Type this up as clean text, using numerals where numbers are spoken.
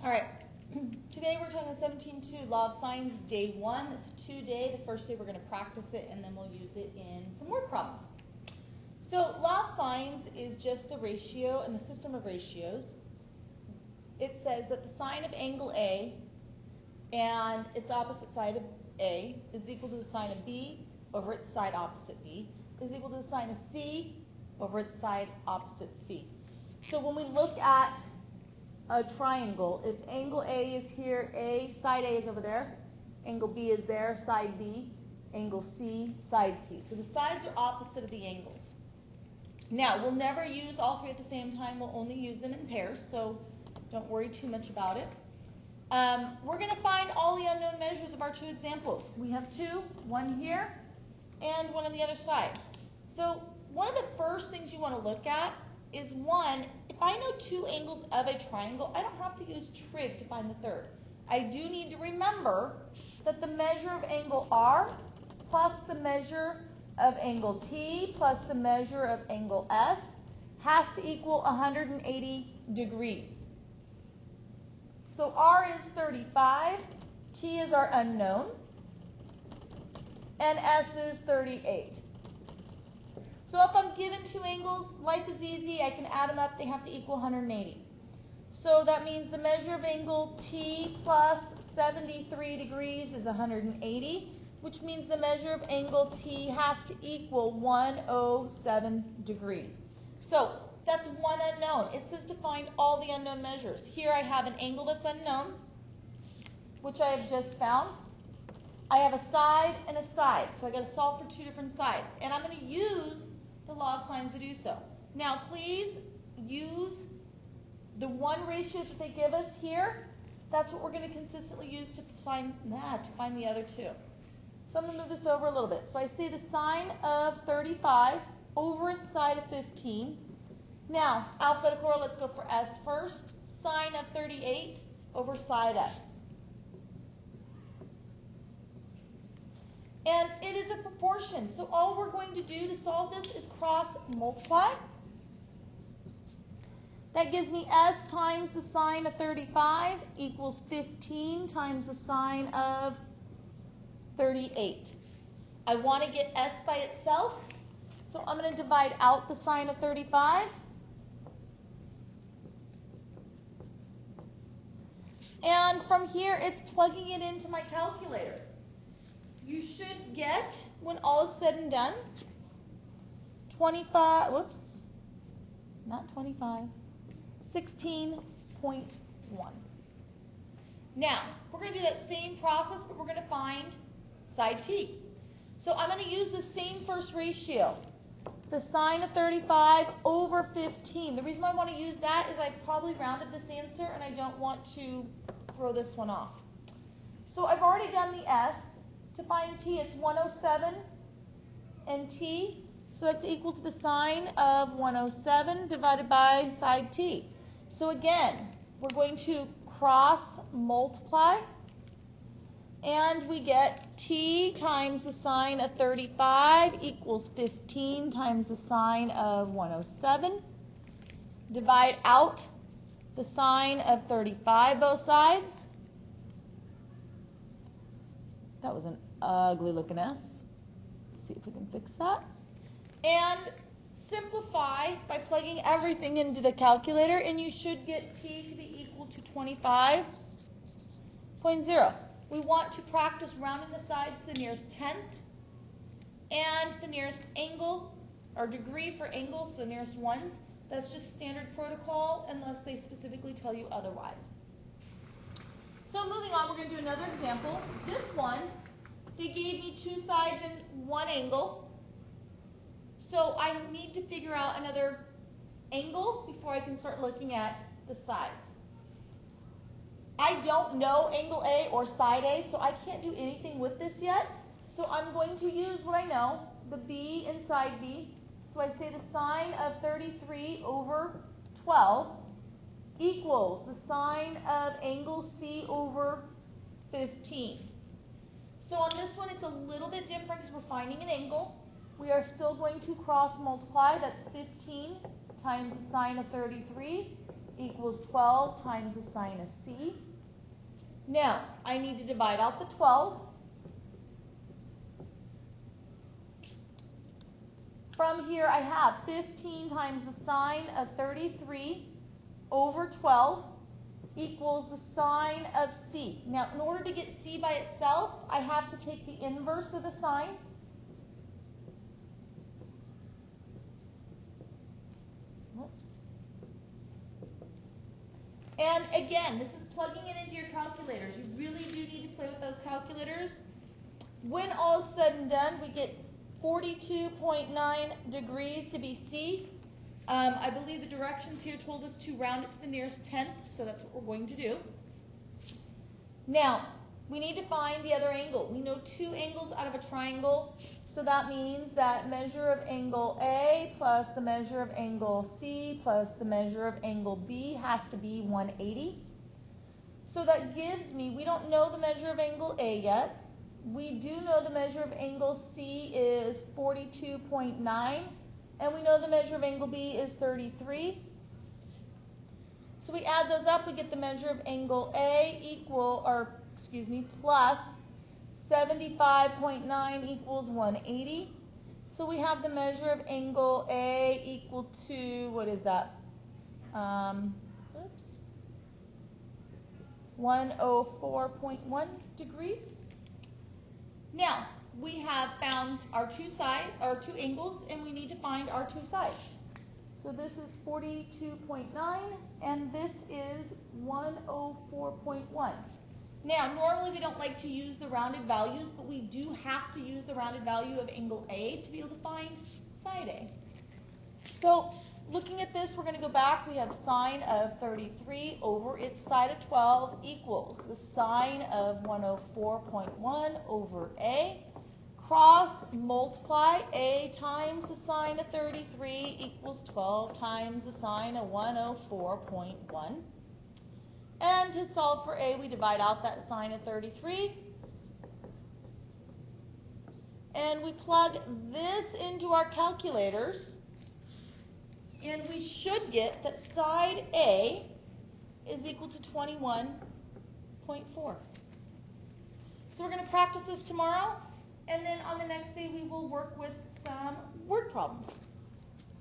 All right, today we're talking 17.2, Law of Sines, day 1. It's a 2-day. The first day we're going to practice it, and then we'll use it in some word problems. So Law of Sines is just the ratio and the system of ratios. It says that the sine of angle A and its opposite side of A is equal to the sine of B over its side opposite B is equal to the sine of C over its side opposite C. So when we look at a triangle, if angle A is here, side A is over there, angle B is there, side B, angle C, side C. So the sides are opposite of the angles. Now, we'll never use all three at the same time. We'll only use them in pairs, so don't worry too much about it. We're going to find all the unknown measures of our two examples. We have two, one here and one on the other side. So one of the first things you want to look at is, one, if I know two angles of a triangle, I don't have to use trig to find the third. I do need to remember that the measure of angle R plus the measure of angle T plus the measure of angle S has to equal 180 degrees. So R is 35, T is our unknown, and S is 38. So if I'm given two angles, life is easy. I can add them up. They have to equal 180. So that means the measure of angle T plus 73 degrees is 180, which means the measure of angle T has to equal 107 degrees. So that's one unknown. It says to find all the unknown measures. Here I have an angle that's unknown, which I have just found. I have a side and a side, so I got to solve for two different sides. And I'm going to use the law of sines to do so. Now, please use the one ratio that they give us here. That's what we're going to consistently use to find the other two. So I'm going to move this over a little bit. So I say the sine of 35 over its side of 15. Now, alphabetical order, let's go for S first. Sine of 38 over side S. And it is a proportion. So all we're going to do to solve this is cross multiply. That gives me S times the sine of 35 equals 15 times the sine of 38. I want to get S by itself, so I'm going to divide out the sine of 35. And from here, it's plugging it into my calculator. You should get, when all is said and done, 16.1. Now, we're going to do that same process, but we're going to find side T. So I'm going to use the same first ratio, the sine of 35 over 15. The reason why I want to use that is I've probably rounded this answer, and I don't want to throw this one off. So I've already done the S. To find T, it's 107 and T, so that's equal to the sine of 107 divided by side T. So again, we're going to cross multiply, and we get T times the sine of 35 equals 15 times the sine of 107. Divide out the sine of 35 both sides. That was an ugly looking S. Let's see if we can fix that. And simplify by plugging everything into the calculator, and you should get T to be equal to 25.0. We want to practice rounding the sides to the nearest tenth and the nearest angle or degree for angles, so the nearest ones. That's just standard protocol unless they specifically tell you otherwise. So moving on, we're going to do another example. This one, they gave me two sides and one angle. So I need to figure out another angle before I can start looking at the sides. I don't know angle A or side A, so I can't do anything with this yet. So I'm going to use what I know, the B and side B. So I say the sine of 33 over 12 equals the sine of angle C over 15. So on this one, it's a little bit different because we're finding an angle. We are still going to cross multiply. That's 15 times the sine of 33 equals equals 12 times the sine of c. Now, I need to divide out the 12. From here, I have 15 times the sine of 33 over 12 equals the sine of c. Now, in order to get c by itself, I have to take the inverse of the sine. Whoops. And again, this is plugging it into your calculators. You really do need to play with those calculators. When all is said and done, we get 42.9 degrees to be c. I believe the directions here told us to round it to the nearest tenth, so that's what we're going to do. Now, we need to find the other angle. We know two angles out of a triangle, so that means that measure of angle A plus the measure of angle C plus the measure of angle B has to be 180. So that gives me, we don't know the measure of angle A yet. We do know the measure of angle C is 42.9. And we know the measure of angle B is 33. So we add those up, we get the measure of angle A plus 75.9 equals 180. So we have the measure of angle A equal to, what is that? 104.1 degrees. Now, we have found our two angles, and we need to find our two sides. So this is 42.9, and this is 104.1. Now, normally we don't like to use the rounded values, but we do have to use the rounded value of angle A to be able to find side A. So, looking at this, we're going to go back. We have sine of 33 over its side of 12 equals the sine of 104.1 over A. Cross multiply A times the sine of 33 equals 12 times the sine of 104.1. And to solve for A, we divide out that sine of 33. And we plug this into our calculators. And we should get that side A is equal to 21.4. So we're going to practice this tomorrow. And then on the next day, we will work with some word problems.